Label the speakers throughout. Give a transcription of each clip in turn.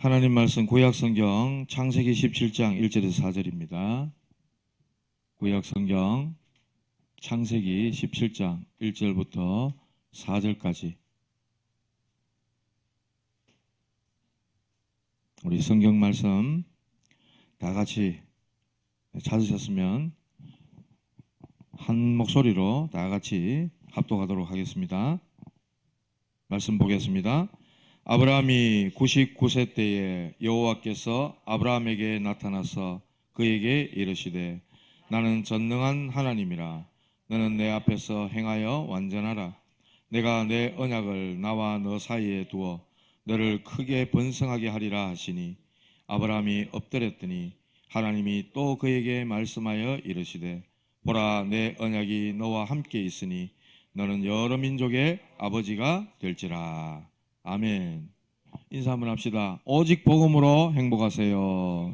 Speaker 1: 하나님 말씀 구약성경 창세기 17장 1절에서 4절입니다. 구약성경 창세기 17장 1절부터 4절까지 우리 성경 말씀 다 같이 찾으셨으면 한 목소리로 다 같이 합독하도록 하겠습니다. 말씀 보겠습니다. 아브라함이 99세 때에 여호와께서 아브라함에게 나타나서 그에게 이르시되 나는 전능한 하나님이라. 너는 내 앞에서 행하여 완전하라. 내가 내 언약을 나와 너 사이에 두어 너를 크게 번성하게 하리라 하시니 아브라함이 엎드렸더니 하나님이 또 그에게 말씀하여 이르시되 보라, 내 언약이 너와 함께 있으니 너는 여러 민족의 아버지가 될지라. 아멘. 인사 한번 합시다. 오직 복음으로 행복하세요.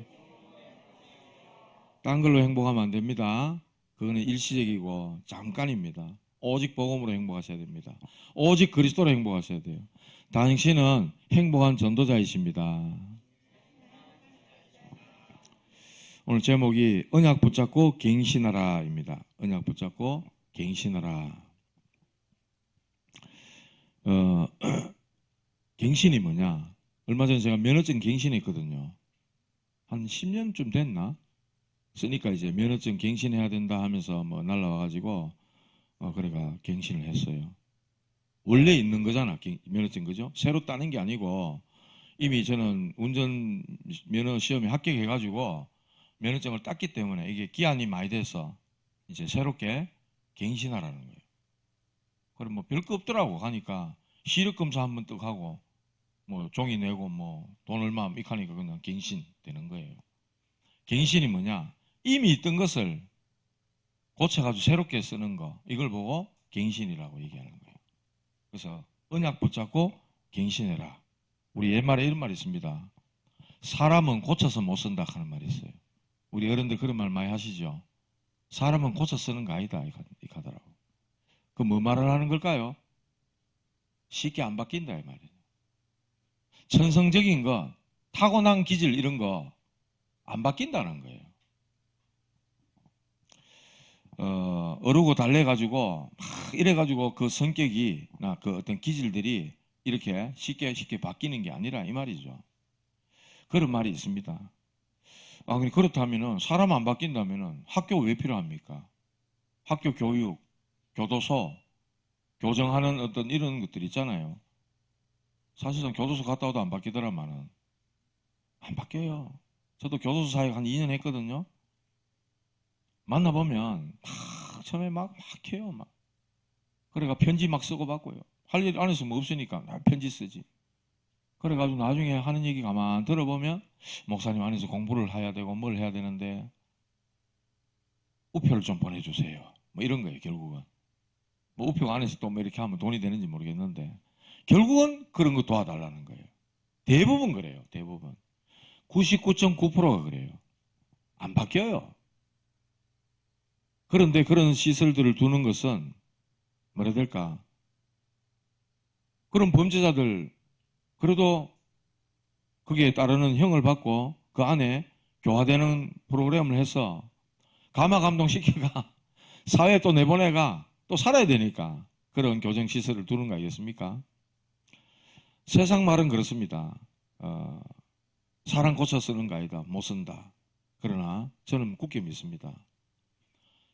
Speaker 1: 딴 걸로 행복하면 안 됩니다. 그거는 일시적이고 잠깐입니다. 오직 복음으로 행복하셔야 됩니다. 오직 그리스도로 행복하셔야 돼요. 당신은 행복한 전도자이십니다. 오늘 제목이 언약 붙잡고 갱신하라입니다. 언약 붙잡고 갱신하라. 갱신이 뭐냐? 얼마 전에 제가 면허증 갱신했거든요. 한 10년쯤 됐나? 쓰니까 이제 면허증 갱신해야 된다 하면서 뭐 날라와가지고 그래가 갱신을 했어요. 원래 있는 거잖아, 면허증, 그죠? 새로 따는 게 아니고 이미 저는 운전 면허 시험에 합격해가지고 면허증을 땄기 때문에 이게 기한이 많이 돼서 이제 새롭게 갱신하라는 거예요. 그럼 뭐 별거 없더라고. 가니까 시력검사 한번 뜩 하고 뭐 종이 내고 뭐 돈 얼마 입하니까 그냥 갱신 되는 거예요. 갱신이 뭐냐? 이미 있던 것을 고쳐가지고 새롭게 쓰는 거, 이걸 보고 갱신이라고 얘기하는 거예요. 그래서 언약 붙잡고 갱신해라. 우리 옛말에 이런 말이 있습니다. 사람은 고쳐서 못 쓴다 하는 말이 있어요. 우리 어른들 그런 말 많이 하시죠. 사람은 고쳐 쓰는 거 아니다 이 하더라고. 그 뭐 말을 하는 걸까요? 쉽게 안 바뀐다 이 말이에요. 천성적인 거, 타고난 기질 이런 거 안 바뀐다는 거예요. 어르고 달래가지고 막 이래가지고 그 성격이나 그 어떤 기질들이 이렇게 쉽게 바뀌는 게 아니라 이 말이죠. 그런 말이 있습니다. 그렇다면은 사람 안 바뀐다면은 학교 왜 필요합니까? 학교 교육, 교도소, 교정하는 어떤 이런 것들 있잖아요. 사실상 교도소 갔다 와도 안 바뀌더라마는 안 바뀌어요. 저도 교도소 사역 한 2년 했거든요. 만나보면 막 처음에 막 해요. 막. 그래가 편지 막 쓰고 받고요. 할 일 안에서 뭐 없으니까 편지 쓰지. 그래가지고 나중에 하는 얘기 가만 들어보면 목사님 안에서 공부를 해야 되고 뭘 해야 되는데 우표를 좀 보내주세요. 뭐 이런 거예요. 결국은. 뭐 우표 안에서 또 뭐 이렇게 하면 돈이 되는지 모르겠는데 결국은 그런 거 도와달라는 거예요. 대부분 그래요. 대부분. 99.9%가 그래요. 안 바뀌어요. 그런데 그런 시설들을 두는 것은 뭐라 해야 될까? 그런 범죄자들 그래도 거기에 따르는 형을 받고 그 안에 교화되는 프로그램을 해서 감화감동시키가 사회에 또 내보내가 또 살아야 되니까 그런 교정시설을 두는 거 아니겠습니까? 세상 말은 그렇습니다. 사람 고쳐 쓰는 거 아니다. 못 쓴다. 그러나 저는 굳게 믿습니다.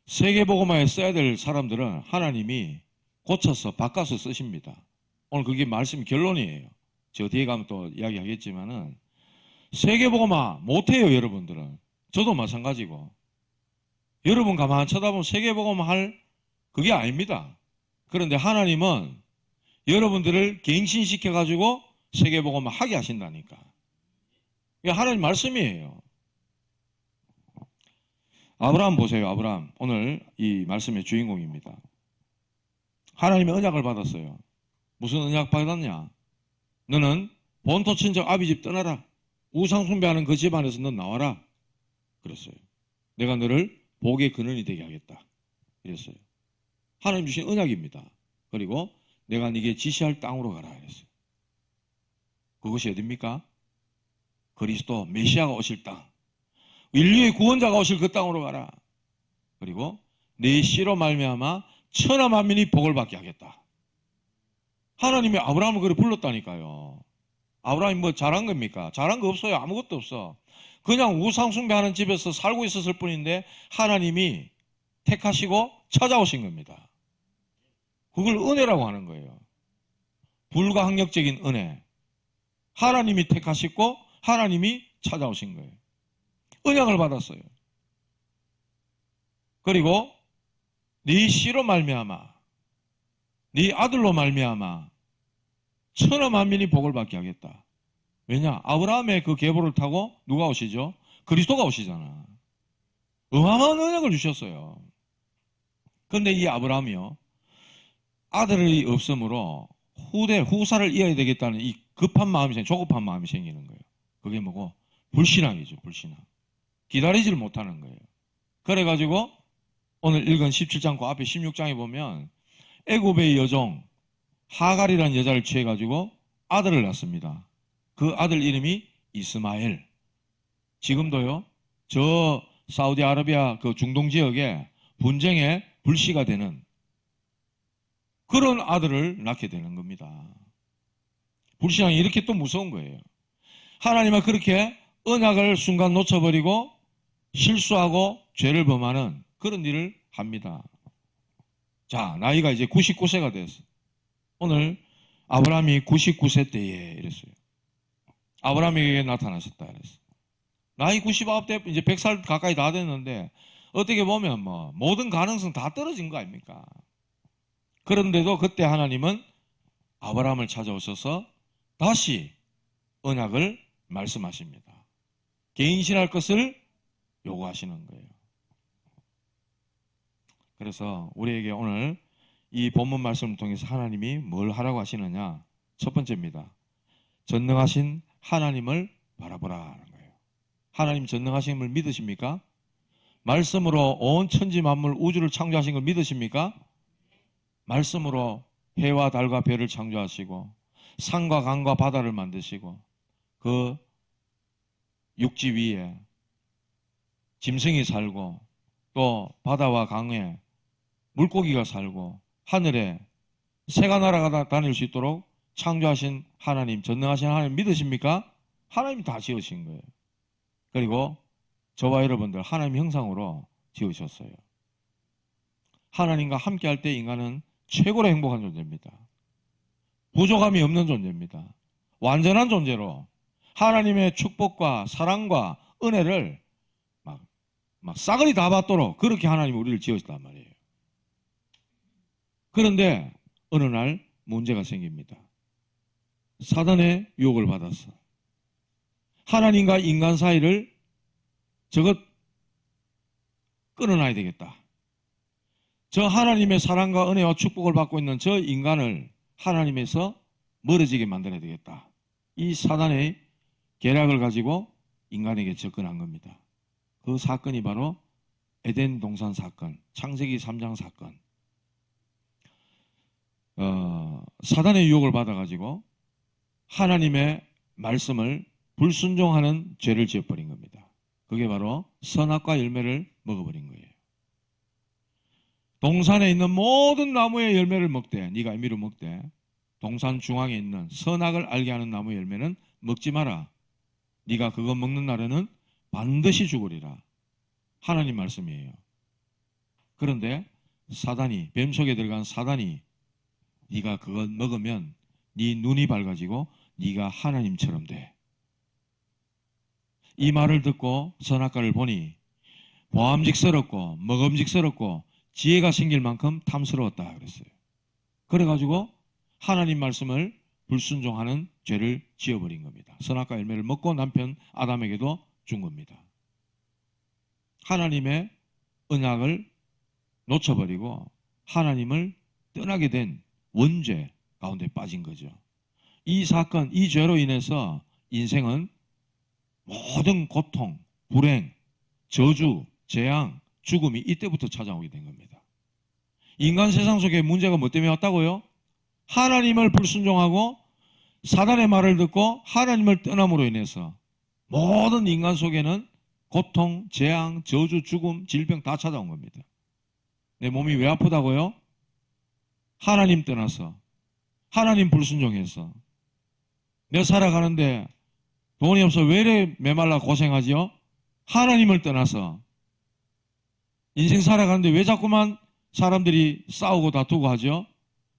Speaker 1: 세계복음화에 써야 될 사람들은 하나님이 고쳐서 바꿔서 쓰십니다. 오늘 그게 말씀 결론이에요. 저 뒤에 가면 또 이야기하겠지만은 세계복음화 못해요. 여러분들은. 저도 마찬가지고. 여러분 가만 쳐다보면 세계복음화 할 그게 아닙니다. 그런데 하나님은 여러분들을 갱신시켜가지고 세계복음화 하게 하신다니까. 이게 하나님 말씀이에요. 아브라함 보세요. 아브라함 오늘 이 말씀의 주인공입니다. 하나님의 언약을 받았어요. 무슨 언약 받았냐? 너는 본토 친척 아비 집 떠나라. 우상 숭배하는 그 집안에서 넌 나와라. 그랬어요. 내가 너를 복의 근원이 되게 하겠다. 이랬어요. 하나님 주신 언약입니다. 그리고 내가 네게 지시할 땅으로 가라. 그랬어요. 그것이 어딥니까? 그리스도 메시아가 오실 땅, 인류의 구원자가 오실 그 땅으로 가라. 그리고 네 씨로 말미암아 천하 만민이 복을 받게 하겠다. 하나님이 아브라함을 그렇게 불렀다니까요. 아브라함이 뭐 잘한 겁니까? 잘한 거 없어요. 아무것도 없어. 그냥 우상 숭배하는 집에서 살고 있었을 뿐인데 하나님이 택하시고 찾아오신 겁니다. 그걸 은혜라고 하는 거예요. 불가항력적인 은혜. 하나님이 택하시고 하나님이 찾아오신 거예요. 언약을 받았어요. 그리고 네 씨로 말미암아, 네 아들로 말미암아 천하 만민이 복을 받게 하겠다. 왜냐? 아브라함의 그 계보를 타고 누가 오시죠? 그리스도가 오시잖아. 어마어마한 언약을 주셨어요. 그런데 이 아브라함이요, 아들이 없으므로 후사를 이어야 되겠다는 이 급한 마음이 조급한 마음이 생기는 거예요. 그게 뭐고? 불신앙이죠. 불신앙. 기다리지를 못하는 거예요. 그래가지고 오늘 읽은 17장 그 앞에 16장에 보면 애굽의 여종 하갈이라는 여자를 취해가지고 아들을 낳습니다. 그 아들 이름이 이스마엘. 지금도요, 저 사우디아라비아 그 중동 지역에 분쟁의 불씨가 되는 그런 아들을 낳게 되는 겁니다. 불신앙이 이렇게 또 무서운 거예요. 하나님은 그렇게 언약을 순간 놓쳐버리고 실수하고 죄를 범하는 그런 일을 합니다. 자, 나이가 이제 99세가 됐어. 오늘 아브라함이 99세 때에 이랬어요. 아브라함에게 나타나셨다 그랬어. 나이 99대 이제 100살 가까이 다 됐는데 어떻게 보면 뭐 모든 가능성 다 떨어진 거 아닙니까? 그런데도 그때 하나님은 아브라함을 찾아오셔서 다시 언약을 말씀하십니다. 개인신할 것을 요구하시는 거예요. 그래서 우리에게 오늘 이 본문 말씀을 통해서 하나님이 뭘 하라고 하시느냐? 첫 번째입니다. 전능하신 하나님을 바라보라 하는 거예요. 하나님 전능하심을 믿으십니까? 말씀으로 온 천지 만물 우주를 창조하신 걸 믿으십니까? 말씀으로 해와 달과 별을 창조하시고 산과 강과 바다를 만드시고 그 육지 위에 짐승이 살고 또 바다와 강에 물고기가 살고 하늘에 새가 날아다닐 수 있도록 창조하신 하나님, 전능하신 하나님 믿으십니까? 하나님이 다 지으신 거예요. 그리고 저와 여러분들 하나님 형상으로 지으셨어요. 하나님과 함께 할 때 인간은 최고로 행복한 존재입니다. 부족함이 없는 존재입니다. 완전한 존재로 하나님의 축복과 사랑과 은혜를 막 싸그리 다 받도록 그렇게 하나님이 우리를 지으셨단 말이에요. 그런데 어느 날 문제가 생깁니다. 사단의 유혹을 받았어. 하나님과 인간 사이를 저것 끊어놔야 되겠다. 저 하나님의 사랑과 은혜와 축복을 받고 있는 저 인간을 하나님에서 멀어지게 만들어야 되겠다. 이 사단의 계략을 가지고 인간에게 접근한 겁니다. 그 사건이 바로 에덴 동산 사건, 창세기 3장 사건. 사단의 유혹을 받아가지고 하나님의 말씀을 불순종하는 죄를 지어버린 겁니다. 그게 바로 선악과 열매를 먹어버린 거예요. 동산에 있는 모든 나무의 열매를 먹되, 네가 임의로 먹되, 동산 중앙에 있는 선악을 알게 하는 나무의 열매는 먹지 마라. 네가 그거 먹는 날에는 반드시 죽으리라. 하나님 말씀이에요. 그런데 사단이, 뱀 속에 들어간 사단이 네가 그거 먹으면 네 눈이 밝아지고 네가 하나님처럼 돼. 이 말을 듣고 선악과를 보니 보암직스럽고 먹음직스럽고 지혜가 생길 만큼 탐스러웠다 그랬어요. 그래가지고 하나님 말씀을 불순종하는 죄를 지어버린 겁니다. 선악과 열매를 먹고 남편 아담에게도 준 겁니다. 하나님의 언약을 놓쳐버리고 하나님을 떠나게 된 원죄 가운데 빠진 거죠. 이 사건, 이 죄로 인해서 인생은 모든 고통, 불행, 저주, 재앙, 죽음이 이때부터 찾아오게 된 겁니다. 인간 세상 속에 문제가 뭐 때문에 왔다고요? 하나님을 불순종하고 사단의 말을 듣고 하나님을 떠남으로 인해서 모든 인간 속에는 고통, 재앙, 저주, 죽음, 질병 다 찾아온 겁니다. 내 몸이 왜 아프다고요? 하나님 떠나서, 하나님 불순종해서. 내 살아가는데 돈이 없어 왜 이래 메말라 고생하지요? 하나님을 떠나서. 인생 살아가는데 왜 자꾸만 사람들이 싸우고 다투고 하죠?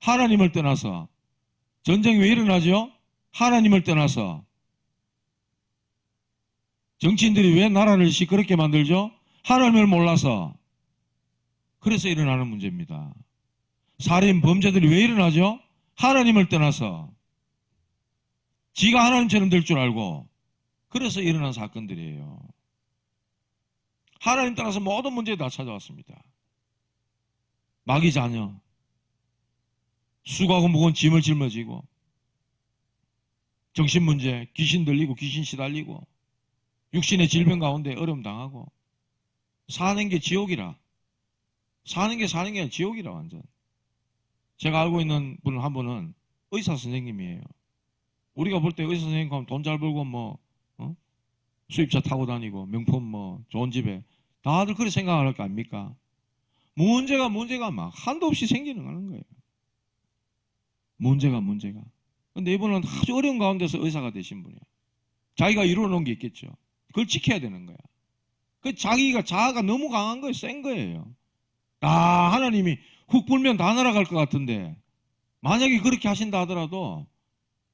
Speaker 1: 하나님을 떠나서. 전쟁이 왜 일어나죠? 하나님을 떠나서. 정치인들이 왜 나라를 시끄럽게 만들죠? 하나님을 몰라서. 그래서 일어나는 문제입니다. 살인 범죄들이 왜 일어나죠? 하나님을 떠나서. 지가 하나님처럼 될 줄 알고. 그래서 일어난 사건들이에요. 하나님 떠나서 모든 문제가 다 찾아왔습니다. 마귀 자녀, 수고하고 무거운 짐을 짊어지고, 정신문제, 귀신 들리고 귀신 시달리고, 육신의 질병 가운데 어려움 당하고, 사는 게 지옥이라. 사는 게 아니라 지옥이라 완전. 제가 알고 있는 분 한 분은 의사 선생님이에요. 우리가 볼 때 의사 선생님 가면 돈 잘 벌고 수입차 타고 다니고 명품 좋은 집에 다들 그렇게 생각할 거 아닙니까? 문제가 막 한도 없이 생기는 거예요. 문제가. 근데 이분은 아주 어려운 가운데서 의사가 되신 분이에요. 자기가 이루어놓은 게 있겠죠. 그걸 지켜야 되는 거야. 자아가 너무 강한 거예요. 센 거예요. 하나님이 훅 불면 다 날아갈 것 같은데, 만약에 그렇게 하신다 하더라도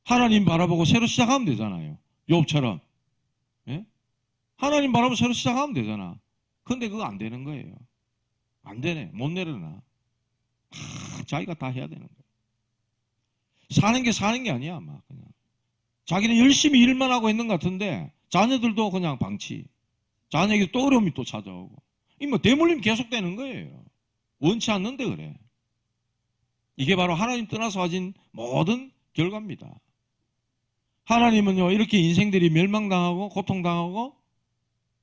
Speaker 1: 하나님 바라보고 새로 시작하면 되잖아요. 욥처럼. 예? 하나님 바라보고 새로 시작하면 되잖아. 근데 그거 안 되는 거예요. 안 되네. 못 내려놔. 자기가 다 해야 되는 거예요. 사는 게 아니야, 막 그냥. 자기는 열심히 일만 하고 있는 것 같은데 자녀들도 그냥 방치. 자녀에게 또 어려움이 또 찾아오고. 대물림 계속되는 거예요. 원치 않는데 그래. 이게 바로 하나님 떠나서 가진 모든 결과입니다. 하나님은요, 이렇게 인생들이 멸망당하고 고통당하고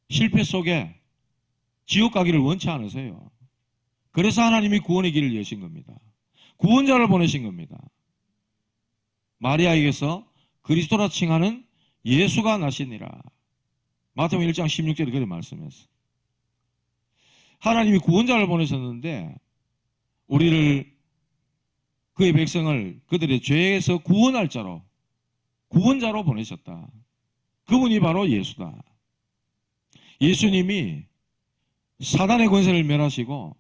Speaker 1: 실패 속에 지옥 가기를 원치 않으세요. 그래서 하나님이 구원의 길을 여신 겁니다. 구원자를 보내신 겁니다. 마리아에게서 그리스도라 칭하는 예수가 나시니라. 마태복음 1장 16절에 그렇게 말씀했어요. 하나님이 구원자를 보내셨는데 우리를, 그의 백성을 그들의 죄에서 구원할 자로, 구원자로 보내셨다. 그분이 바로 예수다. 예수님이 사단의 권세를 멸하시고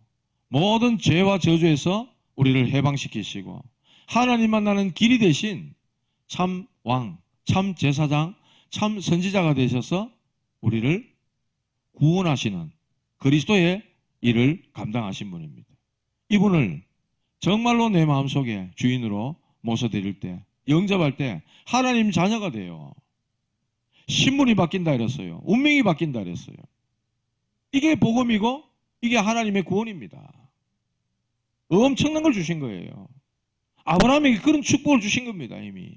Speaker 1: 모든 죄와 저주에서 우리를 해방시키시고 하나님 만나는 길이 되신 참 왕, 참 제사장, 참 선지자가 되셔서 우리를 구원하시는 그리스도의 일을 감당하신 분입니다. 이분을 정말로 내 마음속에 주인으로 모셔드릴 때, 영접할 때 하나님 자녀가 돼요. 신분이 바뀐다 이랬어요. 운명이 바뀐다 이랬어요. 이게 복음이고 이게 하나님의 구원입니다. 엄청난 걸 주신 거예요. 아브라함에게 그런 축복을 주신 겁니다, 이미.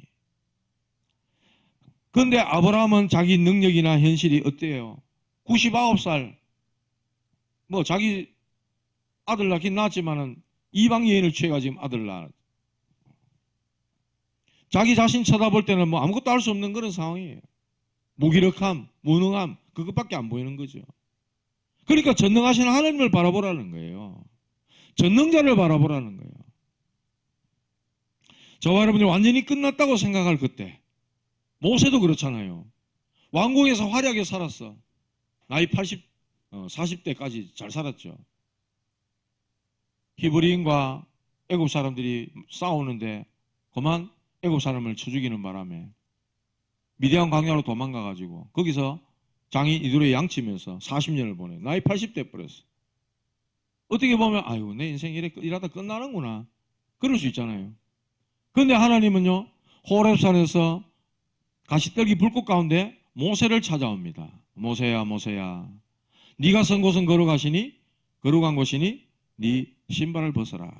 Speaker 1: 그런데 아브라함은 자기 능력이나 현실이 어때요? 99살, 자기 아들 낳긴 낳았지만은 이방 여인을 취해가 지금 아들 낳아. 자기 자신 쳐다볼 때는 아무것도 할 수 없는 그런 상황이에요. 무기력함, 무능함, 그것밖에 안 보이는 거죠. 그러니까 전능하신 하나님을 바라보라는 거예요. 전능자를 바라보라는 거예요. 저와 여러분이 완전히 끝났다고 생각할 그때, 모세도 그렇잖아요. 왕궁에서 화려하게 살았어. 나이 40대까지 잘 살았죠. 히브리인과 애굽 사람들이 싸우는데 그만 애굽 사람을 쳐 죽이는 바람에 미디안 광야로 도망가가지고 거기서 장인 이두레 양치면서 40년을 보내. 나이 80대 버렸어. 어떻게 보면 아유 내 인생 이러다 끝나는구나. 그럴 수 있잖아요. 그런데 하나님은요, 호렙산에서 가시떨기 불꽃 가운데 모세를 찾아옵니다. 모세야 모세야, 네가 선 곳은 거룩한 곳이니 네 신발을 벗어라.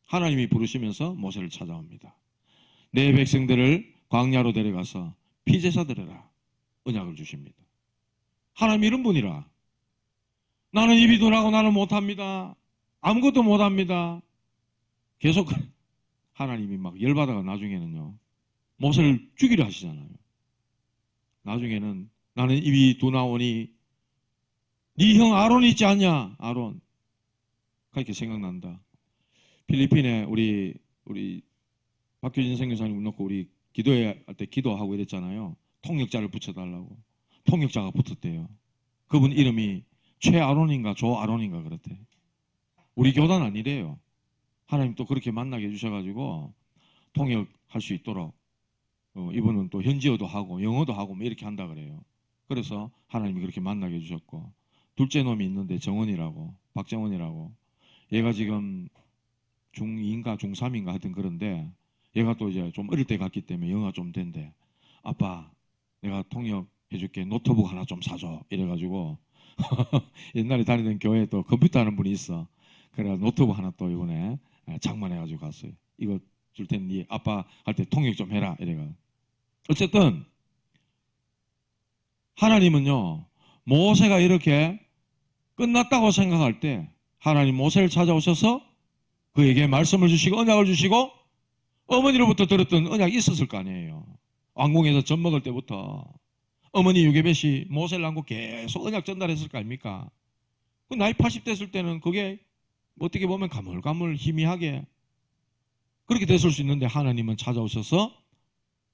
Speaker 1: 하나님이 부르시면서 모세를 찾아옵니다. 내 백성들을 광야로 데려가서 피제사 드려라. 언약을 주십니다. 하나님 이런 분이라. 나는 입이 둔하고 나는 못합니다. 아무것도 못합니다. 계속 하나님이 막 열받아가 나중에는요, 모세를 죽이려 하시잖아요. 나중에는 나는 입이 두 나오니 네 형 아론 있지 않냐? 아론. 그렇게 생각난다. 필리핀에 우리 박규진 선교사님 놓고 우리 기도회 할 때 기도하고 이랬잖아요. 통역자를 붙여달라고. 통역자가 붙었대요. 그분 이름이 최아론인가 조아론인가 그렇대. 우리 교단 아니래요. 하나님 또 그렇게 만나게 해주셔가지고 통역할 수 있도록 이분은 또 현지어도 하고 영어도 하고 뭐 이렇게 한다 그래요. 그래서 하나님이 그렇게 만나게 해주셨고, 둘째 놈이 있는데 정원이라고, 박정원이라고, 얘가 지금 중2인가 중3인가 하여튼 그런데 얘가 또 이제 좀 어릴 때 갔기 때문에 영어가 좀 된대. 아빠 내가 통역 해줄게, 노트북 하나 좀 사줘 이래가지고 옛날에 다니던 교회에 또 컴퓨터 하는 분이 있어. 그래서 노트북 하나 또 이번에 장만해가지고 갔어요. 이거 줄 테니 네 아빠 할 때 통역 좀 해라 이래가. 어쨌든 하나님은요, 모세가 이렇게 끝났다고 생각할 때 하나님 모세를 찾아오셔서 그에게 말씀을 주시고 언약을 주시고, 어머니로부터 들었던 언약이 있었을 거 아니에요. 왕궁에서 젖 먹을 때부터 어머니 요게벳이 모세를 안고 계속 언약 전달했을 거 아닙니까? 그 나이 80 됐을 때는 그게 어떻게 보면 가물가물 희미하게 그렇게 됐을 수 있는데, 하나님은 찾아오셔서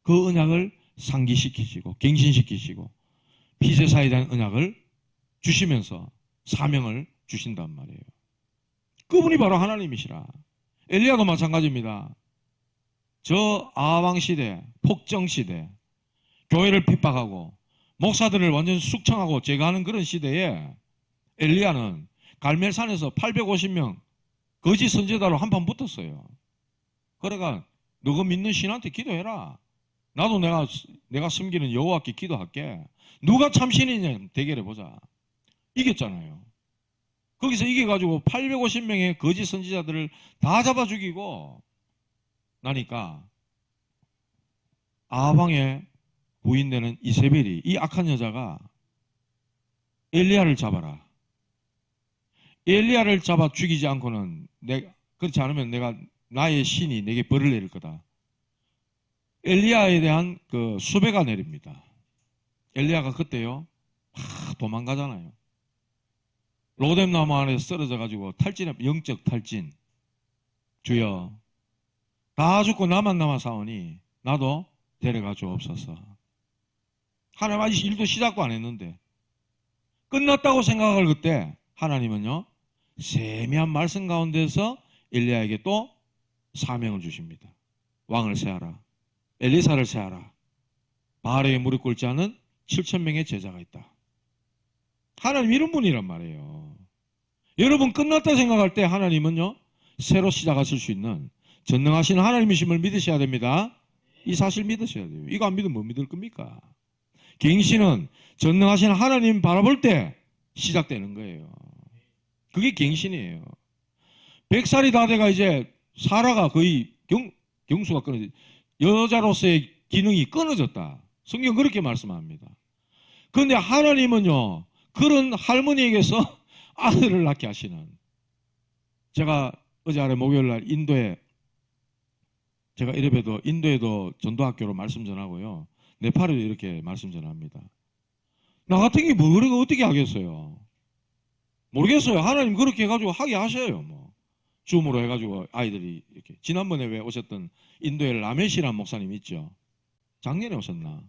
Speaker 1: 그 언약을 상기시키시고 갱신시키시고 피제사에 대한 언약을 주시면서 사명을 주신단 말이에요. 그분이 바로 하나님이시라. 엘리야도 마찬가지입니다. 저 아왕 시대, 폭정 시대, 교회를 핍박하고 목사들을 완전 숙청하고 제거하는 그런 시대에 엘리야는 갈멜산에서 850명 거짓 선지자로 한판 붙었어요. 그러니까 너가 믿는 신한테 기도해라. 나도 내가 섬기는 여호와께 기도할게. 누가 참신이냐 대결해보자. 이겼잖아요. 거기서 이겨가지고 850명의 거짓 선지자들을 다 잡아 죽이고 나니까 아방의 부인되는 이세벨이, 이 악한 여자가 엘리야를 잡아라. 엘리야를 잡아 죽이지 않고는 그렇지 않으면 내가 나의 신이 내게 벌을 내릴 거다. 엘리야에 대한 그 수배가 내립니다. 엘리야가 그때요 도망가잖아요. 로뎀나무 안에 쓰러져 가지고 영적 탈진. 주여 다 죽고 나만 남아 사오니 나도 데려가 주옵소서. 하나님 아직 일도 시작도 안 했는데 끝났다고 생각할 그때 하나님은요 세미한 말씀 가운데서 엘리야에게 또 사명을 주십니다. 왕을 세하라. 엘리사를 세하라. 바알에게 무릎 꿇지 않은 7,000명의 제자가 있다. 하나님 이런 분이란 말이에요. 여러분 끝났다 생각할 때 하나님은요 새로 시작하실 수 있는 전능하신 하나님이심을 믿으셔야 됩니다. 이 사실 믿으셔야 돼요. 이거 안 믿으면 뭐 믿을 겁니까? 갱신은 전능하신 하나님 바라볼 때 시작되는 거예요. 그게 갱신이에요. 100살이 다 돼가 이제 사라가 거의 경수가 끊어져, 여자로서의 기능이 끊어졌다. 성경 그렇게 말씀합니다. 그런데 하나님은요 그런 할머니에게서 아들을 낳게 하시는, 제가 어제 아래 목요일날 인도에, 제가 이래봬도 인도에도 전도학교로 말씀 전하고요 네팔에도 이렇게 말씀 전합니다. 나 같은 게 뭐 그런 거 어떻게 하겠어요? 모르겠어요. 하나님 그렇게 해가지고 하게 하셔요. 뭐 줌으로 해가지고 아이들이 이렇게. 지난번에 왜 오셨던 인도에 라메시라는 목사님 있죠? 작년에 오셨나?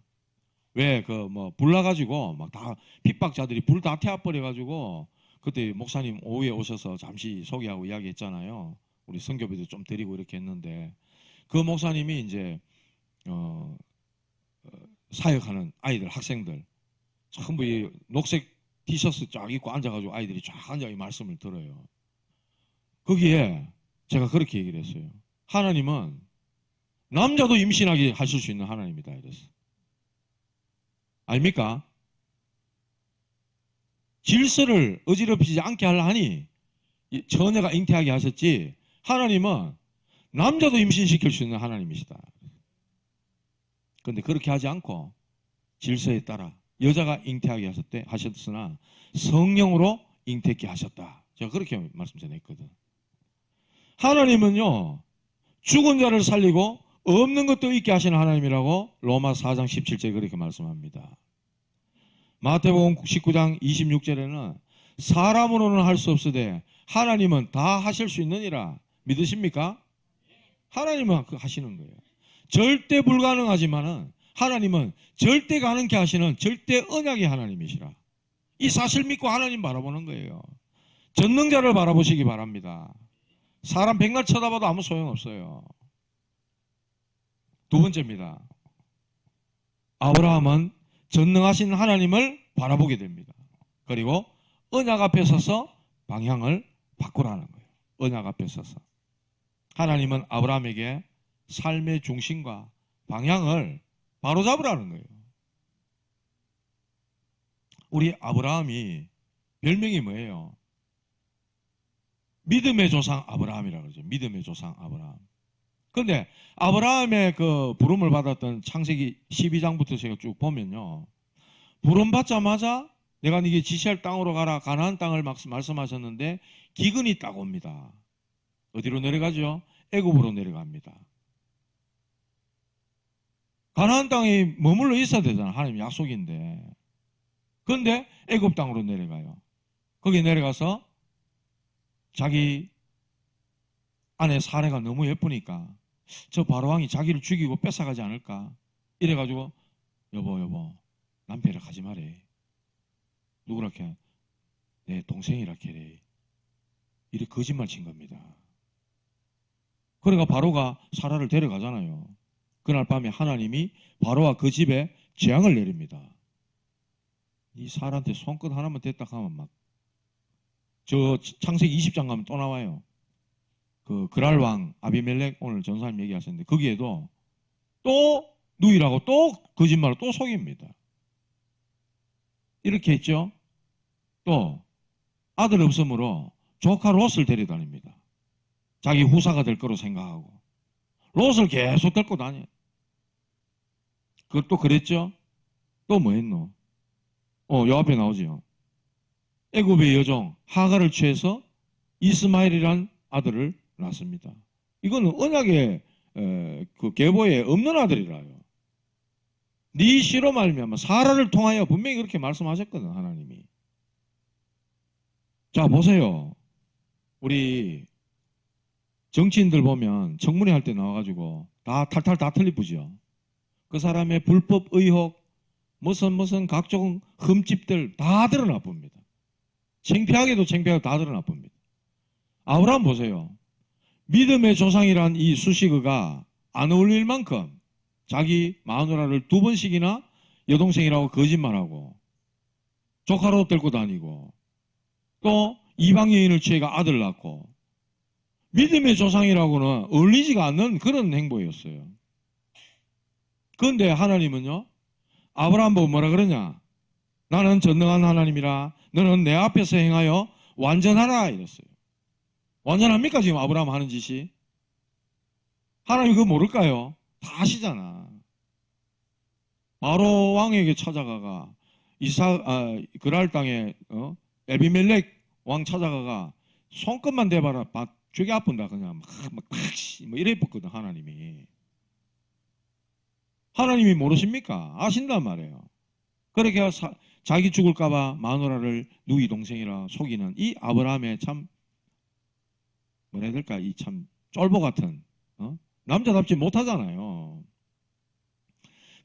Speaker 1: 왜 불 나가지고 막 다 핍박자들이 불 다 태워버려가지고 그때 목사님 오후에 오셔서 잠시 소개하고 이야기했잖아요. 우리 선교비도 좀 드리고 이렇게 했는데 그 목사님이 이제 사역하는 아이들, 학생들 전부 이 녹색 티셔츠 쫙 입고 앉아가지고 아이들이 쫙 앉아 이 말씀을 들어요. 거기에 제가 그렇게 얘기를 했어요. 하나님은 남자도 임신하게 하실 수 있는 하나님이다 이랬어요. 아닙니까? 질서를 어지럽히지 않게 하려 하니 처녀가 잉태하게 하셨지, 하나님은 남자도 임신시킬 수 있는 하나님이시다. 그런데 그렇게 하지 않고 질서에 따라 여자가 잉태하게 하셨으나 성령으로 잉태케 하셨다. 제가 그렇게 말씀 전했거든. 하나님은요 죽은 자를 살리고 없는 것도 있게 하시는 하나님이라고 로마 4장 17절에 그렇게 말씀합니다. 마태복음 19장 26절에는 사람으로는 할 수 없으되 하나님은 다 하실 수 있느니라. 믿으십니까? 하나님은 하시는 거예요. 절대 불가능하지만은 하나님은 절대 가능케 하시는 절대 언약의 하나님이시라. 이 사실 믿고 하나님 바라보는 거예요. 전능자를 바라보시기 바랍니다. 사람 백날 쳐다봐도 아무 소용없어요. 두 번째입니다. 아브라함은 전능하신 하나님을 바라보게 됩니다. 그리고 언약 앞에 서서 방향을 바꾸라는 거예요. 언약 앞에 서서. 하나님은 아브라함에게 삶의 중심과 방향을 바로잡으라는 거예요. 우리 아브라함이 별명이 뭐예요? 믿음의 조상 아브라함이라고 그러죠. 믿음의 조상 아브라함. 근데 아브라함의 그 부름을 받았던 창세기 12장부터 제가 쭉 보면요. 부름 받자마자 내가 네게 지시할 땅으로 가라. 가나안 땅을 말씀하셨는데 기근이 딱 옵니다. 어디로 내려가죠? 애굽으로 내려갑니다. 가나안 땅에 머물러 있어야 되잖아. 하나님 약속인데. 그런데 애굽 땅으로 내려가요. 거기 내려가서 자기 아내 사례가 너무 예쁘니까 저 바로왕이 자기를 죽이고 뺏어가지 않을까 이래가지고 여보 남편이라 가지 말해. 누구라케? 내 동생이라 캐래. 이래 거짓말 친 겁니다. 그러니까 바로가 사라를 데려가잖아요. 그날 밤에 하나님이 바로와 그 집에 재앙을 내립니다. 이 사라한테 손끝 하나만 댔다 하면 막 저 창세기 20장 가면 또 나와요. 그 그랄 왕 아비멜렉 오늘 전사님 얘기하셨는데 거기에도 또 누이라고 또 거짓말로 또 속입니다. 이렇게 했죠. 또 아들 없으므로 조카 롯을 데려다닙니다. 자기 후사가 될 거로 생각하고 롯을 계속 데리고 다녀요. 그것도 그랬죠. 또 뭐 했노? 요 앞에 나오죠. 애굽의 여종 하가를 취해서 이스마엘이란 아들을 낳습니다. 이거는 언약의 그 계보에 없는 아들이라요. 네 씨로 말미암아 사라를 통하여 분명히 그렇게 말씀하셨거든 하나님이. 자 보세요. 우리 정치인들 보면 청문회 할 때 나와가지고 다 탈탈 다 틀리쁘죠. 그 사람의 불법 의혹 무슨 각종 흠집들 다 드러나 봅니다. 창피하게도 창피하게 다 드러나 봅니다. 아브라함 보세요. 믿음의 조상이란 이 수식어가 안 어울릴 만큼 자기 마누라를 2번씩이나 여동생이라고 거짓말하고 조카로 데리고 다니고 또 이방 여인을 취해가 아들 낳고 믿음의 조상이라고는 어울리지가 않는 그런 행보였어요. 그런데 하나님은요. 아브라함 보고 뭐라 그러냐? 나는 전능한 하나님이라 너는 내 앞에서 행하여 완전하라 이랬어요. 완전합니까 지금 아브라함 하는 짓이? 하나님 그거 모를까요? 다 아시잖아. 바로 왕에게 찾아가가 그랄 땅에 에비멜렉 왕 찾아가가 손끝만 대봐라 죽이 아픈다 그냥 막 이래 뻗거든 하나님이. 하나님이 모르십니까? 아신단 말이에요. 그렇게 자기 죽을까봐 마누라를 누이 동생이라 속이는 이 아브라함의 참 뭐라 해야 될까? 이 참 쫄보 같은 남자답지 못하잖아요.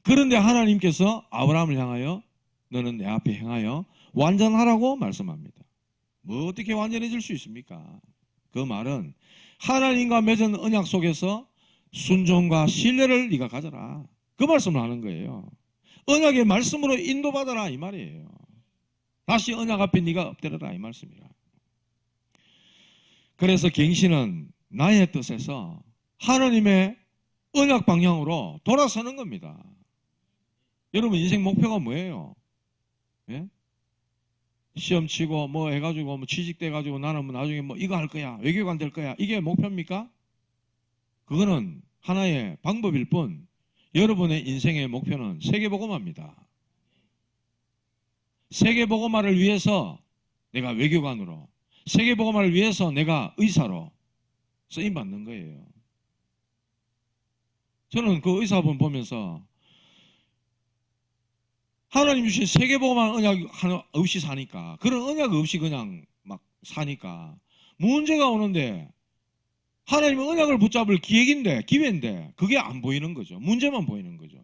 Speaker 1: 그런데 하나님께서 아브라함을 향하여 너는 내 앞에 행하여 완전하라고 말씀합니다. 뭐 어떻게 완전해질 수 있습니까? 그 말은 하나님과 맺은 언약 속에서 순종과 신뢰를 네가 가져라. 그 말씀을 하는 거예요. 언약의 말씀으로 인도받아라 이 말이에요. 다시 언약 앞에 네가 엎드려라 이 말씀이라. 그래서 갱신은 나의 뜻에서 하나님의 언약 방향으로 돌아서는 겁니다. 여러분 인생 목표가 뭐예요? 예? 시험 치고 뭐 해가지고 뭐 취직돼 가지고 나는 뭐 나중에 뭐 이거 할 거야 외교관 될 거야 이게 목표입니까? 그거는 하나의 방법일 뿐 여러분의 인생의 목표는 세계복음화입니다. 세계복음화를 위해서 내가 외교관으로 세계복음화를 위해서 내가 의사로 쓰임받는 거예요. 저는 그 의사분 보면서 하나님 주신 세계복음만 언약 하나 없이 사니까, 그런 언약 없이 그냥 막 사니까 문제가 오는데, 하나님은 언약을 붙잡을 기회인데 그게 안 보이는 거죠. 문제만 보이는 거죠.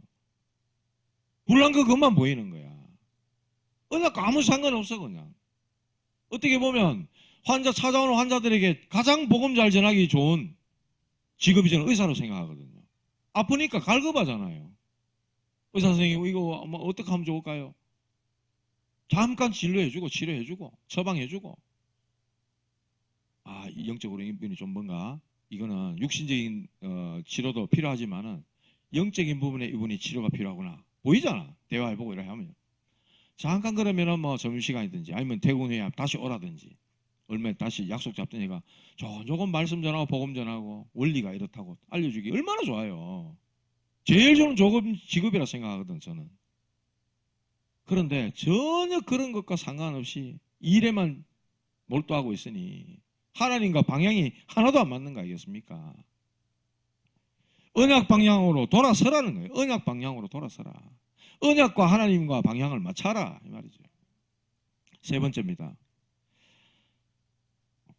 Speaker 1: 그것만 보이는 거야. 언약과 아무 상관없어 그냥. 어떻게 보면 찾아오는 환자들에게 가장 복음 잘 전하기 좋은 직업이 저는 의사로 생각하거든요. 아프니까 갈급하잖아요. 의사 선생님 이거 뭐 어떻게 하면 좋을까요? 잠깐 진료해주고 치료해주고 처방해주고. 영적으로 이분이 좀 뭔가, 이거는 육신적인 치료도 필요하지만은 영적인 부분에 이분이 치료가 필요하구나 보이잖아. 대화해보고 이렇게 하면. 잠깐 그러면은 뭐 점심시간이든지 아니면 퇴근 후에 다시 오라든지, 얼마에 다시 약속 잡더니가 조금 말씀 전하고 복음 전하고 원리가 이렇다고 알려주기 얼마나 좋아요. 제일 좋은 직업이라 생각하거든 저는. 그런데 전혀 그런 것과 상관없이 일에만 몰두하고 있으니 하나님과 방향이 하나도 안 맞는 거 아니겠습니까? 언약 방향으로 돌아서라는 거예요. 언약 방향으로 돌아서라. 언약과 하나님과 방향을 맞춰라 이 말이죠. 세 번째입니다.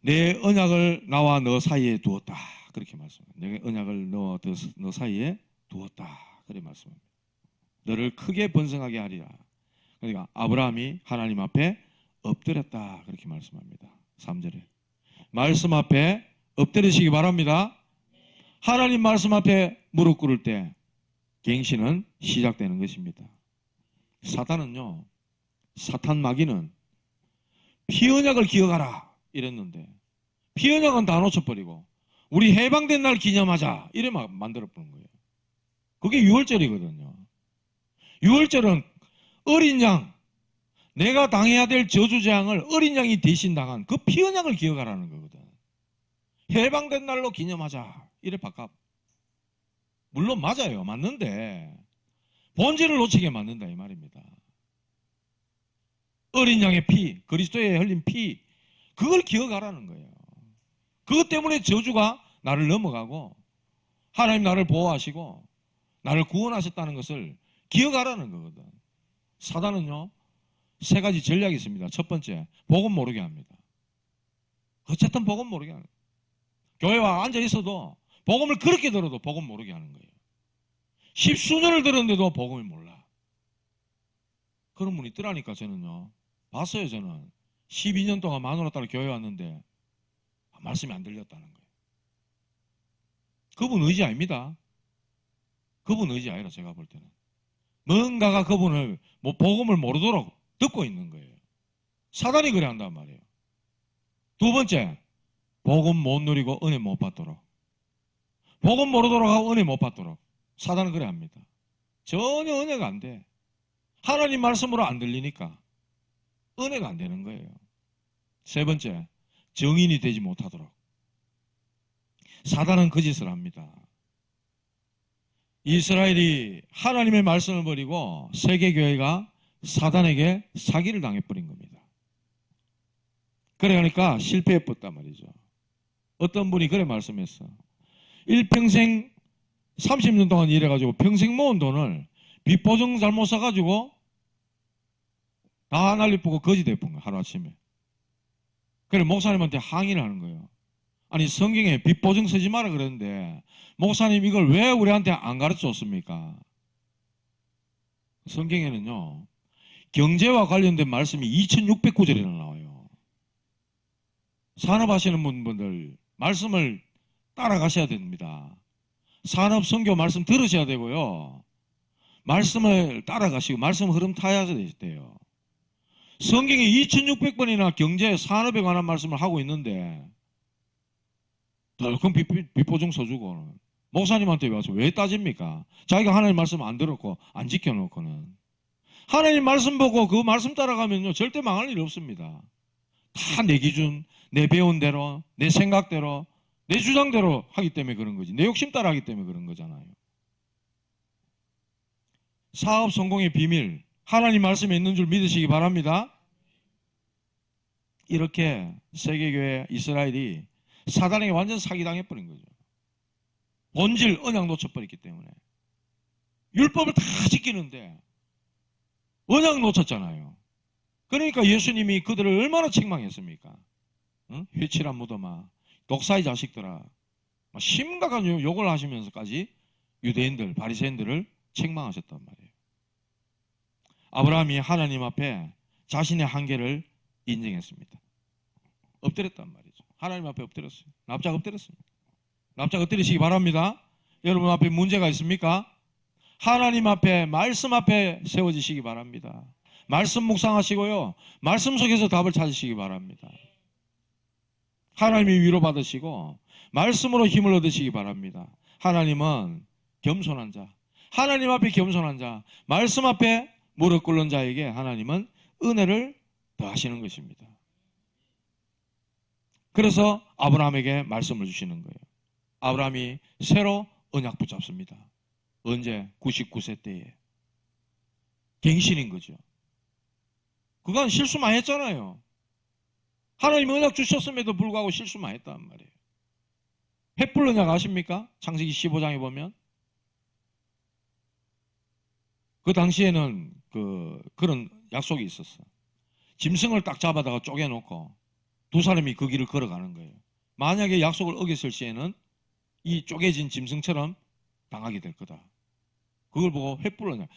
Speaker 1: 내 언약을 나와 너 사이에 두었다 그렇게 말씀합니다. 내 언약을 너 사이에 두었다 그렇게 말씀합니다. 너를 크게 번성하게 하리라. 그러니까 아브라함이 하나님 앞에 엎드렸다 그렇게 말씀합니다. 3절에 말씀 앞에 엎드리시기 바랍니다. 하나님 말씀 앞에 무릎 꿇을 때 갱신은 시작되는 것입니다. 사탄 마귀는 피언약을 기억하라 이랬는데 피언약은 다 놓쳐버리고 우리 해방된 날 기념하자 이래 만들어보는 거예요. 그게 6월절이거든요. 6월절은 어린 양, 내가 당해야 될 저주재앙을 어린 양이 대신 당한 그 피언약을 기억하라는 거거든. 해방된 날로 기념하자 이래 바꿔. 물론 맞아요. 맞는데 본질을 놓치게 만든다 이 말입니다. 어린 양의 피, 그리스도의 흘린 피, 그걸 기억하라는 거예요. 그것 때문에 저주가 나를 넘어가고 하나님 나를 보호하시고 나를 구원하셨다는 것을 기억하라는 거거든. 사단은요 3가지 전략이 있습니다. 첫 번째, 복음 모르게 합니다. 어쨌든 복음 모르게 하는 거예요. 교회와 앉아 있어도 복음을 그렇게 들어도 복음 모르게 하는 거예요. 10수년을 들었는데도 복음을 몰라. 그런 분이 있더라니까. 저는요 봤어요. 저는 12년 동안 마누라 따라 교회 왔는데 말씀이 안 들렸다는 거예요. 그분 의지 아닙니다. 그분 의지 아니라 제가 볼 때는 뭔가가 그분을 복음을 모르도록 듣고 있는 거예요. 사단이 그래 한단 말이에요. 두 번째, 복음 못 누리고 은혜 못 받도록, 복음 모르도록 하고 은혜 못 받도록 사단은 그래 합니다. 전혀 은혜가 안 돼. 하나님 말씀으로 안 들리니까 은혜가 안 되는 거예요. 세 번째, 정인이 되지 못하도록 사단은 그 짓을 합니다. 이스라엘이 하나님의 말씀을 버리고 세계교회가 사단에게 사기를 당해버린 겁니다. 그러니까 실패해버렸단 말이죠. 어떤 분이 그래 말씀했어. 일평생 30년 동안 일해가지고 평생 모은 돈을 빚보증 잘못 사가지고 다 날리쁘고 거지 돼본 거야 하루아침에. 그래 목사님한테 항의를 하는 거예요. 아니 성경에 빚보증 쓰지 마라 그랬는데 목사님 이걸 왜 우리한테 안 가르쳐줬습니까? 성경에는요 경제와 관련된 말씀이 2600구절이나 나와요. 산업하시는 분들 말씀을 따라가셔야 됩니다. 산업 선교 말씀 들으셔야 되고요. 말씀을 따라가시고 말씀 흐름 타야 돼요. 성경에 2600번이나 경제 산업에 관한 말씀을 하고 있는데 덜큰 빚보증 써주고 목사님한테 와서 왜 따집니까? 자기가 하나님 말씀 안 들었고 안 지켜놓고는. 하나님 말씀 보고 그 말씀 따라가면요 절대 망할 일 없습니다. 다 내 기준, 내 배운 대로, 내 생각대로, 내 주장대로 하기 때문에 그런 거지. 내 욕심 따라 하기 때문에 그런 거잖아요. 사업 성공의 비밀, 하나님 말씀에 있는 줄 믿으시기 바랍니다. 이렇게 세계교회 이스라엘이 사단에게 완전 사기당해버린 거죠. 본질 언약 놓쳐버렸기 때문에. 율법을 다 지키는데 언약 놓쳤잖아요. 그러니까 예수님이 그들을 얼마나 책망했습니까? 응? 회칠한 무덤아, 독사의 자식들아, 심각한 욕을 하시면서까지 유대인들, 바리새인들을 책망하셨단 말이에요. 아브라함이 하나님 앞에 자신의 한계를 인정했습니다. 엎드렸단 말이죠. 하나님 앞에 엎드렸어요. 납작 엎드렸습니다. 납작 엎드리시기 바랍니다. 여러분 앞에 문제가 있습니까? 하나님 앞에, 말씀 앞에 세워지시기 바랍니다. 말씀 묵상하시고요, 말씀 속에서 답을 찾으시기 바랍니다. 하나님이 위로받으시고 말씀으로 힘을 얻으시기 바랍니다. 하나님은 겸손한 자, 하나님 앞에 겸손한 자, 말씀 앞에 무릎 꿇는 자에게 하나님은 은혜를 더하시는 것입니다. 그래서 아브라함에게 말씀을 주시는 거예요. 아브라함이 새로 언약 붙잡습니다. 언제? 99세 때에. 갱신인 거죠. 그건 실수 많이 했잖아요. 하나님 언약 주셨음에도 불구하고 실수 많이 했단 말이에요. 횃불 언약 아십니까? 창세기 15장에 보면 그 당시에는 그런 약속이 있었어. 짐승을 딱 잡아다가 쪼개놓고 두 사람이 그 길을 걸어가는 거예요. 만약에 약속을 어겼을 시에는 이 쪼개진 짐승처럼 당하게 될 거다. 그걸 보고 횃불 언약.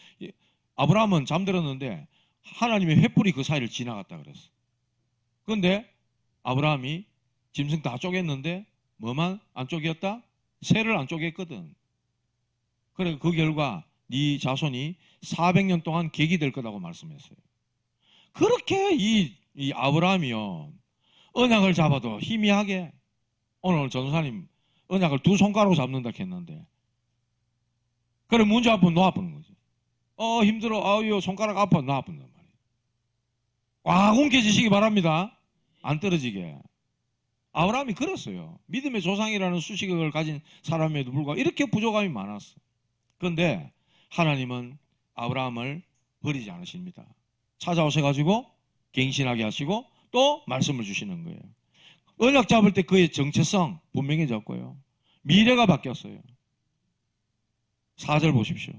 Speaker 1: 아브라함은 잠들었는데 하나님의 횃불이 그 사이를 지나갔다 그랬어. 그런데 아브라함이 짐승 다 쪼갰는데 뭐만 안 쪼갰다? 새를 안 쪼갰거든. 그래 그 결과 네 자손이 400년 동안 객이 될 거라고 말씀했어요. 그렇게 이 아브라함이요, 언약을 잡아도 희미하게, 오늘 전도사님 언약을 두 손가락으로 잡는다 했는데, 그래 문제 앞은 놓아보는 거죠. 힘들어, 아유 손가락 아파, 놓아본단 말이에요. 꽉 움켜쥐시기 바랍니다. 안 떨어지게. 아브라함이 그랬어요. 믿음의 조상이라는 수식을 가진 사람에도 불구하고 이렇게 부족함이 많았어. 그런데 하나님은 아브라함을 버리지 않으십니다. 찾아오셔가지고 갱신하게 하시고 또 말씀을 주시는 거예요. 언약 잡을 때 그의 정체성 분명해졌고요, 미래가 바뀌었어요. 4절 보십시오.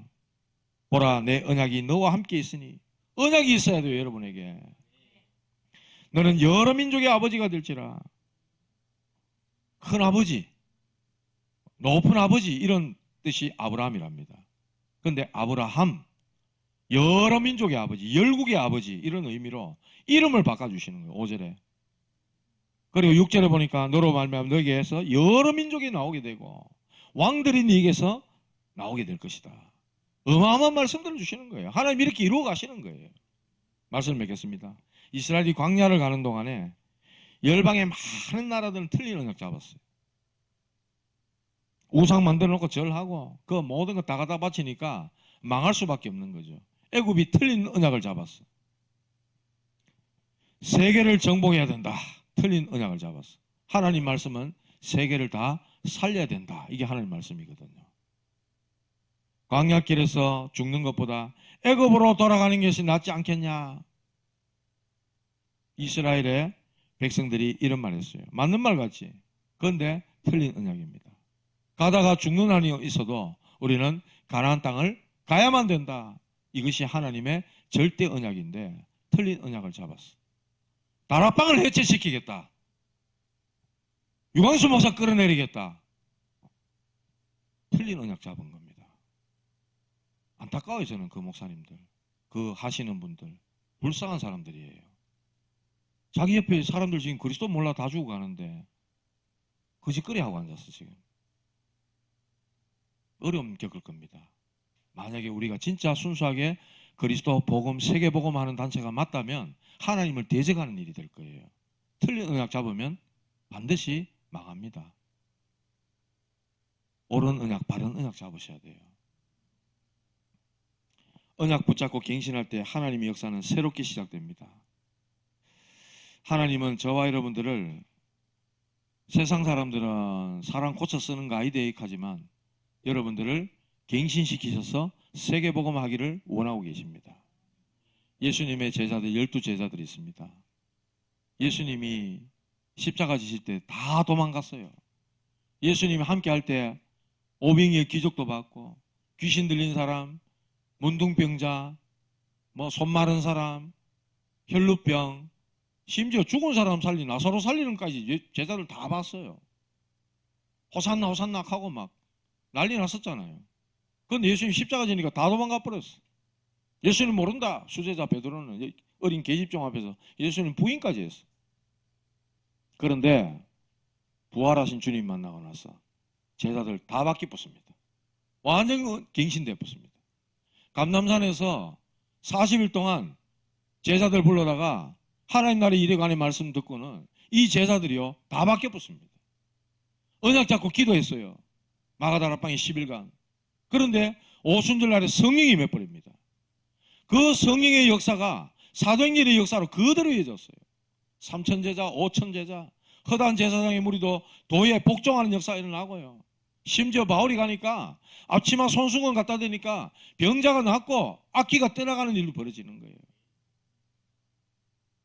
Speaker 1: 보라, 내 언약이 너와 함께 있으니. 언약이 있어야 돼요, 여러분에게. 너는 여러 민족의 아버지가 될지라. 큰 아버지, 높은 아버지, 이런 뜻이 아브라함이랍니다. 그런데 아브라함, 여러 민족의 아버지, 열국의 아버지, 이런 의미로 이름을 바꿔주시는 거예요. 5절에. 그리고 6절에 보니까 너로 말미암아 너에게서 여러 민족이 나오게 되고 왕들이 네게서 나오게 될 것이다. 어마어마한 말씀들을 주시는 거예요. 하나님 이렇게 이루어 가시는 거예요. 말씀을 맺겠습니다. 이스라엘이 광야를 가는 동안에 열방의 많은 나라들은 틀린 언약 잡았어요. 우상 만들어 놓고 절하고 그 모든 거 다 갖다 바치니까 망할 수밖에 없는 거죠. 애굽이 틀린 언약을 잡았어. 세계를 정복해야 된다. 틀린 언약을 잡았어. 하나님 말씀은 세계를 다 살려야 된다. 이게 하나님 말씀이거든요. 광야길에서 죽는 것보다 애굽으로 돌아가는 것이 낫지 않겠냐. 이스라엘의 백성들이 이런 말 했어요. 맞는 말 같지? 그런데 틀린 언약입니다. 가다가 죽는 한이 있어도 우리는 가나안 땅을 가야만 된다. 이것이 하나님의 절대 언약인데 틀린 언약을 잡았어. 다락방을 해체시키겠다. 유광수 목사 끌어내리겠다. 틀린 언약 잡은 겁니다. 안타까워요, 저는 그 목사님들, 그 하시는 분들. 불쌍한 사람들이에요. 자기 옆에 사람들 지금 그리스도 몰라 다 죽어가는데 거짓거리 하고 앉았어. 지금 어려움 겪을 겁니다. 만약에 우리가 진짜 순수하게 그리스도 복음, 세계 복음 하는 단체가 맞다면 하나님을 대적하는 일이 될 거예요. 틀린 언약 잡으면 반드시 망합니다. 옳은 언약, 바른 언약 잡으셔야 돼요. 언약 붙잡고 갱신할 때 하나님의 역사는 새롭게 시작됩니다. 하나님은 저와 여러분들을, 세상 사람들은 사람 고쳐 쓰는 거 아이데이하지만 여러분들을 갱신시키셔서 세계복음하기를 원하고 계십니다. 예수님의 제자들, 12제자들이 있습니다. 예수님이 십자가 지실 때 다 도망갔어요. 예수님이 함께 할 때 오병이의 기적도 받고 귀신 들린 사람, 문둥병자, 뭐 손 마른 사람, 혈루병, 심지어 죽은 사람 살린 나사로 살리는까지 제자들 다 봤어요. 호산나 호산나 하고 막 난리 났었잖아요. 그런데 예수님 십자가 지니까 다 도망가 버렸어. 예수님 모른다. 수제자 베드로는 어린 계집종 앞에서 예수님 부인까지 했어. 그런데 부활하신 주님 만나고 나서 제자들 다 바뀌었습니다. 완전 갱신돼 버렸습니다. 감남산에서 40일 동안 제자들 불러다가 하나님 나라의 이래관의 말씀 듣고는 이 제자들이요 다 바뀌었습니다. 언약 잡고 기도했어요. 마가다락방에 10일간. 그런데 오순절 날에 성령이 임해버립니다. 그 성령의 역사가 사도행전의 역사로 그대로 이어졌어요. 3,000제자, 5,000제자, 허다한 제사장의 무리도 도에 복종하는 역사가 일어나고요. 심지어 바울이 가니까 앞치마 손수건 갖다 대니까 병자가 낫고 악기가 떠나가는 일도 벌어지는 거예요.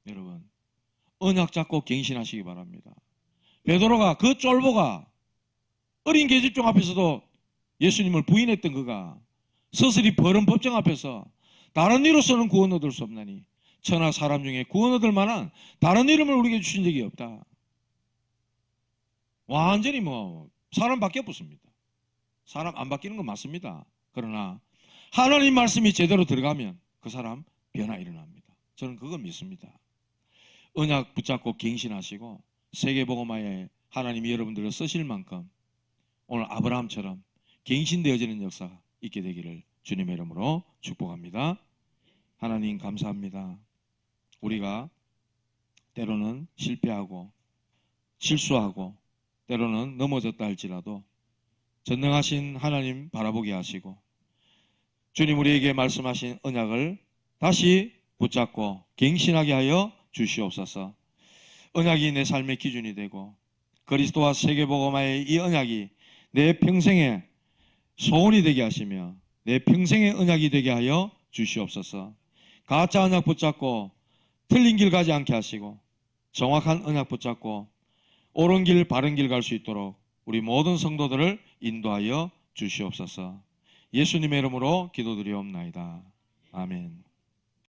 Speaker 1: 여러분, 언약 잡고 갱신하시기 바랍니다. 베드로가 그 쫄보가 어린 계집종 앞에서도 예수님을 부인했던 그가 서슬이 벌은 법정 앞에서 다른 이로서는 구원 얻을 수 없나니 천하 사람 중에 구원 얻을 만한 다른 이름을 우리에게 주신 적이 없다. 완전히 사람 바뀌었습니다. 사람 안 바뀌는 건 맞습니다. 그러나 하나님 말씀이 제대로 들어가면 그 사람 변화 일어납니다. 저는 그걸 믿습니다. 언약 붙잡고 갱신하시고 세계복음화에 하나님이 여러분들을 쓰실 만큼 오늘 아브라함처럼 갱신되어지는 역사가 있게 되기를 주님의 이름으로 축복합니다. 하나님 감사합니다. 우리가 때로는 실패하고 실수하고 때로는 넘어졌다 할지라도 전능하신 하나님 바라보게 하시고 주님 우리에게 말씀하신 언약을 다시 붙잡고 갱신하게 하여 주시옵소서. 언약이 내 삶의 기준이 되고 그리스도와 세계복음화의 이 언약이 내 평생의 소원이 되게 하시며 내 평생의 언약이 되게 하여 주시옵소서. 가짜 언약 붙잡고 틀린 길 가지 않게 하시고 정확한 언약 붙잡고 옳은 길 바른 길 갈 수 있도록 우리 모든 성도들을 인도하여 주시옵소서. 예수님의 이름으로 기도드리옵나이다. 아멘.